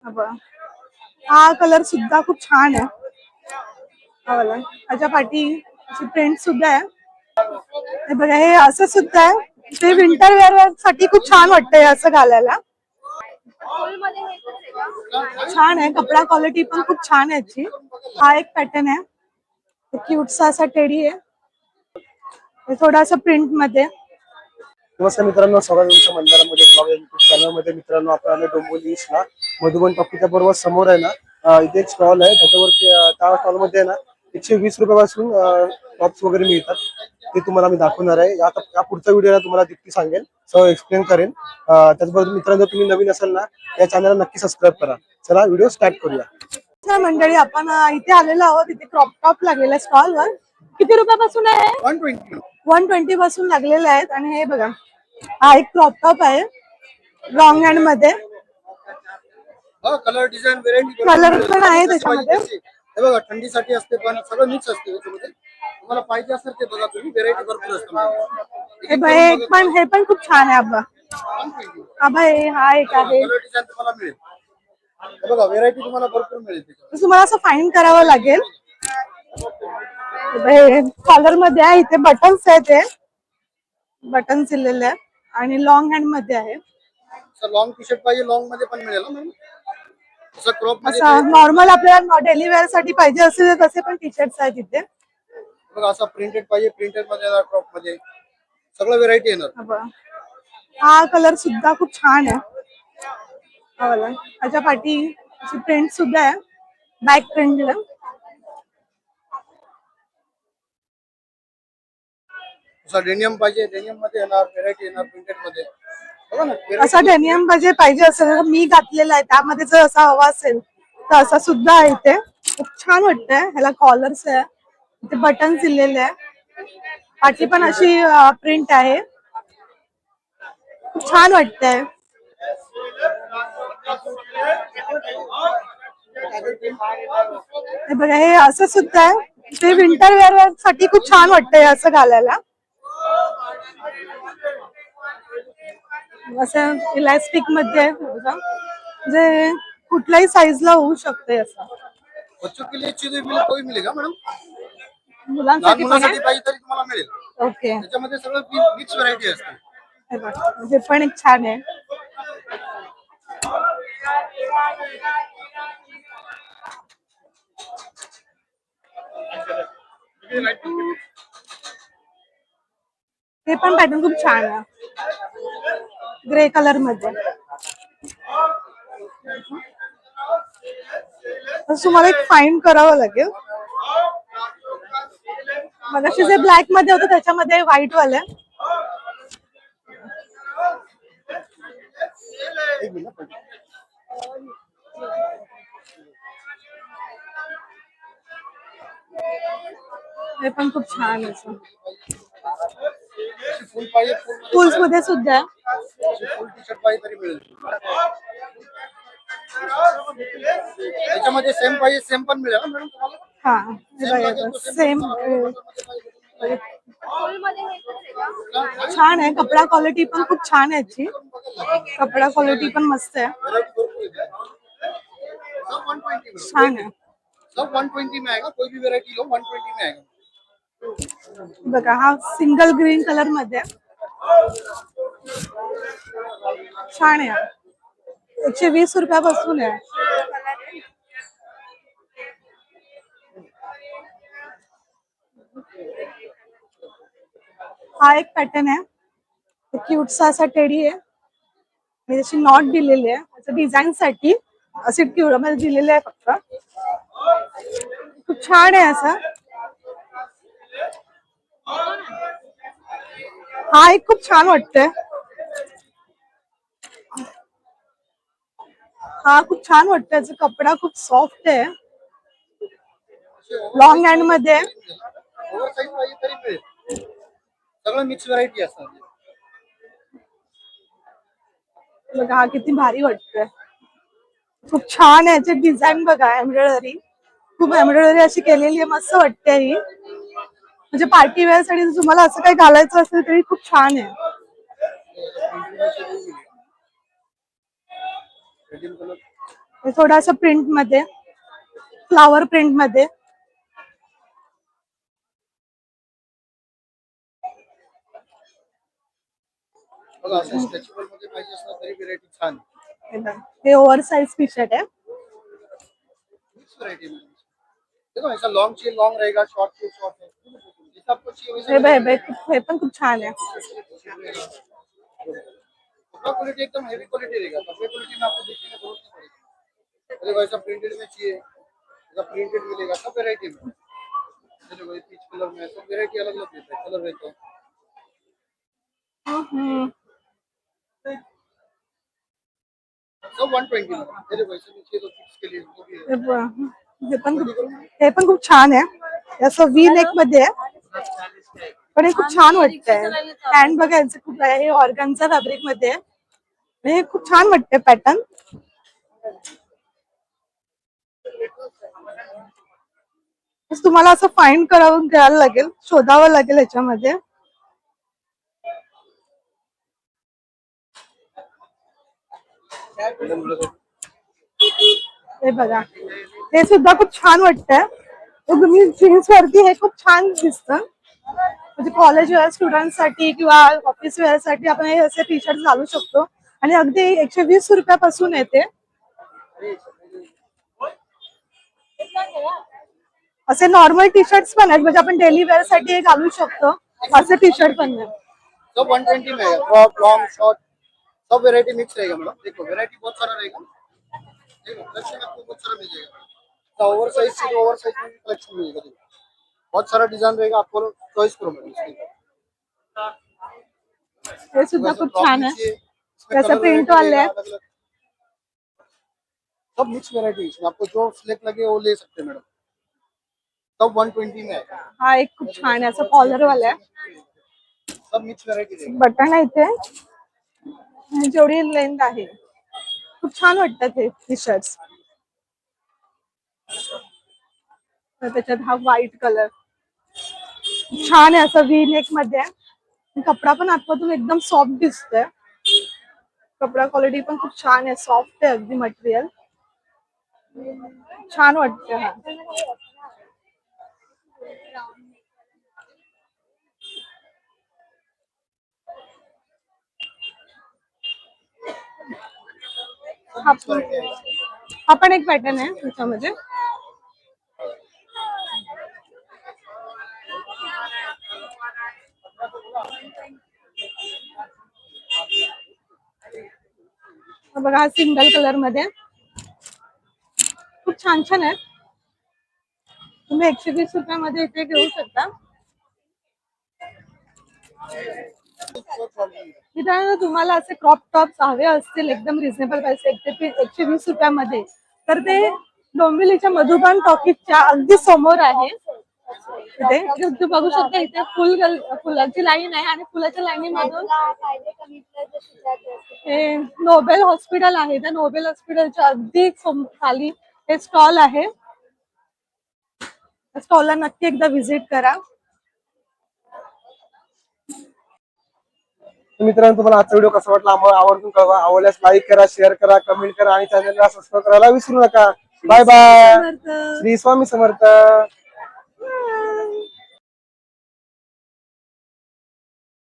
बघा. हा कलर सुद्धा खूप छान आहे. हा वाला. त्याच्या पाठी अशी प्रिंट सुद्धा आहे. हे बघा, हे असं सुद्धा आहे. ते विंटर वेअर साठी खूप छान वाटतंय असं घालायला. छान आहे, कपडा क्वालिटी पण खूप छान आहे याची. हा एक पॅटर्न आहे, क्यूटसा असा टेडी आहे, थोडासा प्रिंट मध्ये. नमस्कार मित्रांनो, स्वागत आहे तुमच्या मंदिरामध्ये ब्लॉग युट्यूब चॅनलमध्ये. मित्रांनो, आपण डोंबिवली ईस्टला मधुबन टॉकीच्या बरोबर समोर आहे ना, इथे एक स्टॉल आहे. त्याच्यावरती त्या स्टॉलमध्ये ना 120 रुपयापासून टॉप्स वगैरे मिळतात. ते तुम्हाला मी दाखवणार आहे. आता या पुढच्या व्हिडिओला तुम्हाला दिप्ती सांगेल, सो एक्सप्लेन करेन. त्याचबरोबर मित्रांनो, तुम्ही नवीन असाल ना, या चॅनलला नक्की सबस्क्राईब करा. चला व्हिडिओ स्टार्ट करूया. मंडळी, आपण इथे आलेलो आहोत. इथे क्रॉप टॉप लागलेला स्टॉलवर. किती रुपयापासून आहे? 120 पासून लागलेले आहेत. आणि हे बघा, हा एक क्रॉप टॉप आहे लॉंग हँड मध्ये. कलर डिझाईन व्हेरायटी कलर पण आहे त्याच्यामध्ये. हे बघा, थंडीसाठी असते पण सगळं मिक्स असते त्याच्यामध्ये. तुम्हाला पाहिजे असेल ते बघा, तुम्ही व्हेरायटी भरपूर असते. हे पण खूप छान आहे आबा. आबा हा एक आहे. कलर डिझाईन तुम्हाला मिळेल. हे बघा, व्हेरायटी तुम्हाला भरपूर मिळेल. तुम्हाला असं फाईन करावं लागेल. कॉलर मध्ये आहे, इथे बटन्स आहेत, ते बटन दिलेले आहेत. आणि लॉंग हँड मध्ये आहे. लॉंग टी शर्ट पाहिजे, लॉंग मध्ये पण मिळेल ना. असं नॉर्मल आपल्याला डेली वेअर साठी पाहिजे असेल तर तसे पण टी शर्ट्स आहेत इथे. बघा, असं प्रिंटेड पाहिजे, प्रिंटेड मध्ये येणार, क्रॉप मध्ये सगळं व्हेरायटी येणार. हा कलर सुद्धा खूप छान आहे. त्याच्या पाठी अशी प्रिंट सुद्धा आहे, बॅक प्रिंट. डेनियम पाहिजे, डेनियम मध्ये येणार, व्हेरायटी येणार प्रिंटेड मध्ये. असा डेनियम पाहिजे असेल, मी घातलेला आहे त्यामध्ये जर असा हवा असेल तर असा सुद्धा आहे इथे. खूप छान वाटतंय. ह्याला कॉलर्स आहे, इथे बटन दिलेले आहे, पाठी पण अशी प्रिंट आहे. खूप छान वाटतंय. हे बघा, हे असं सुद्धा आहे. ते विंटर वेअर साठी खूप छान वाटतंय असं घालायला. असं इलास्टिक मध्ये म्हणजे कुठल्याही साईजला होऊ शकते असं. बच्चों के लिए चीजें कोई मिलेगा मॅडम. मुलांसाठी पाहिजे तरी तुम्हाला मिळेल. ओके, त्याच्यामध्ये सगळं मिक्स व्हरायटी असते. हे पण एक छान आहे. हे पण पॅटर्न खूप छान आहे, ग्रे कलर मध्ये. तुम्हाला एक फाईन करावं लागेल. मगाशी जे ब्लॅक मध्ये होतं त्याच्यामध्ये व्हाईट वाले. हे पण खूप छान असं फुल्स मध्ये सुद्धा. फुल टी शर्ट पाहिजे तरी मिळेल. त्याच्यामध्ये सेम पाहिजे, सेम पण मिळेल ना मॅडम तुम्हाला. हा, सेम. छान आहे, कपडा क्वालिटी पण खूप छान आहे याची. कपडा क्वालिटी पण मस्त आहे, छान आहे. सब 120 में आएगा, कोई भी वैरायटी लो 120 में आएगा. बघा, हा सिंगल ग्रीन कलर मध्ये छान आहे. 120 रुपयापासून आहे. हा एक पॅटर्न आहे, क्यूटसा असा टेडी आहे. त्याची नॉट दिलेली आहे डिझाईन साठी, असे क्यूट मध्ये दिलेले आहे फक्त. खूप छान आहे असं. हा एक खूप छान वाटतंय. हा खूप छान वाटतंय, याचा कपडा खूप सॉफ्ट आहे, लॉंग हँड मध्ये. ओव्हर साइज पाहिजे तरी मिळेल. सगळं मिक्स व्हरायटी असतात. बघा, हा किती भारी वाटतोय. खूप छान आहे याची डिझाईन. बघा, एम्ब्रॉयडरी, खूप एम्ब्रॉयडरी अशी केलेली आहे, मस्त वाटते ही. म्हणजे पार्टी वेअर साठी तुम्हाला असं काही घालायचं असेल तरी खूप छान आहे. हे थोडंसं प्रिंट मध्ये, फ्लावर प्रिंट मध्ये. बघा असं स्ट्रेचेबल मध्ये पाहिजे असलं तरी व्हेरायटी छान. हे ओव्हर साइज टी शर्ट आहे. मिक्स व्हेरायटी में देखो ऐसा लॉन्ग चाहिए लॉन्ग रहेगा, शॉर्ट चाहिए शॉर्ट है, जैसा आपको चाहिए वैसा हे पण खूप छान आहे. कपड़ा क्वालिटी एकदम हेवी क्वालिटी रहेगा, कपड़े क्वालिटी में आपको देखने में जरूरत नहीं पड़ेगी। अरे वैसा प्रिंटेड में चाहिए, वैसा प्रिंटेड मिलेगा सब वेरायटी में। जैसे वही पीच कलर में सब वेरायटी अलग अलग रहता है, कलर रहता है। हम्म. सब 120 में, जैसे वैसे भी चाहिए तो फिक्स के लिए वो भी है। हे पण खूप छान आहे. असं वी नेक मध्ये आहे. पण हे खूप छान वाटतंय. हँड बघायचं खूप आहे. हे ऑर्गनचा फॅब्रिक मध्ये आहे. हे खूप छान वाटतंय पॅटर्न. तुम्हाला असं फाइंड करावं घ्यायला लागेल, शोधावं लागेल याच्यामध्ये. हे बघा, हे सुद्धा खूप छान वाटतंय. तुम्ही जीन्स वरती हे खूप छान दिसतं. म्हणजे कॉलेज वेअर स्टुडंट साठी किंवा ऑफिस वेअर साठी आपण हे असे टी शर्ट घालू शकतो. आणि अगदी 120 रुपयापासून येते. असे नॉर्मल टी शर्ट्स पण आहेत, म्हणजे आपण डेली वेअर साठी हे घालू शकतो. असे टी शर्ट पण आहेत. सब 120 में है, क्रॉप लॉन्ग शॉर्ट सब वेरायटी मिक्स रहेगा मैडम। देखो वेरायटी बहुत सारा रहेगा, देखो कलेक्शन आपको बहुत सारा मिल जाएगा। ओवर साइज से ओवर साइज में कलेक्शन मिलेगा, देखो बहुत सारा डिजाइन रहेगा, आपको चॉइस करो मैडम। हे सुद्धा खूप छान आहे. त्याचा प्रिंट वाले आहे. सब मिक्स वेरायटी है, आपको जो सिलेक्ट लगे वो ले सकते हैं मैडम। सब 120 में है। हा एक खूप छान आहे, असं कॉलर वाला आहे. सब मिक्स वेरायटी बटन आहे इथे. जेवढी लेंथ आहे खूप छान वाटतात हे टी शर्ट्स. त्याच्यात हा व्हाईट कलर छान आहे, असं वी नेक मध्ये आहे. कपडा पण आतमधून एकदम सॉफ्ट दिसतोय. कपडा क्वालिटी पण खूप छान आहे, सॉफ्ट आहे अगदी मटेरियल. छान वाटतंय हा. हा पण एक पॅटर्न आहे त्याच्यामध्ये. बघा हा सिंगल कलर मध्ये खूप छान छान आहे. तुम्ही 120 रुपयामध्ये इथे घेऊ शकता. मित्रांनो, तुम्हाला असे क्रॉप टॉप्स हवे असतील एकदम रिझनेबल पैसे 120 रुपयामध्ये, तर ते डोंबिवलीच्या मधुबन टॉकीजच्या अगदी समोर आहे. इथे तुम्ही बघू शकता, इथे फुलाची लाईन आहे आणि फुलाच्या लाईनीमधून हे नोबेल हॉस्पिटल आहे. त्या नोबेल हॉस्पिटलच्या अगदी खाली हे स्टॉल आहे. स्टॉलला नक्की एकदा व्हिजिट करा. मित्रांनो, तुम्हाला आजचा व्हिडिओ कसा वाटला आम्हाला आवर्जून कळवा. आवडल्यास लाईक करा, शेअर करा, कमेंट करा आणि चॅनलला सबस्क्राईब करायला विसरू नका. Bye bye. श्री स्वामी समर्थ.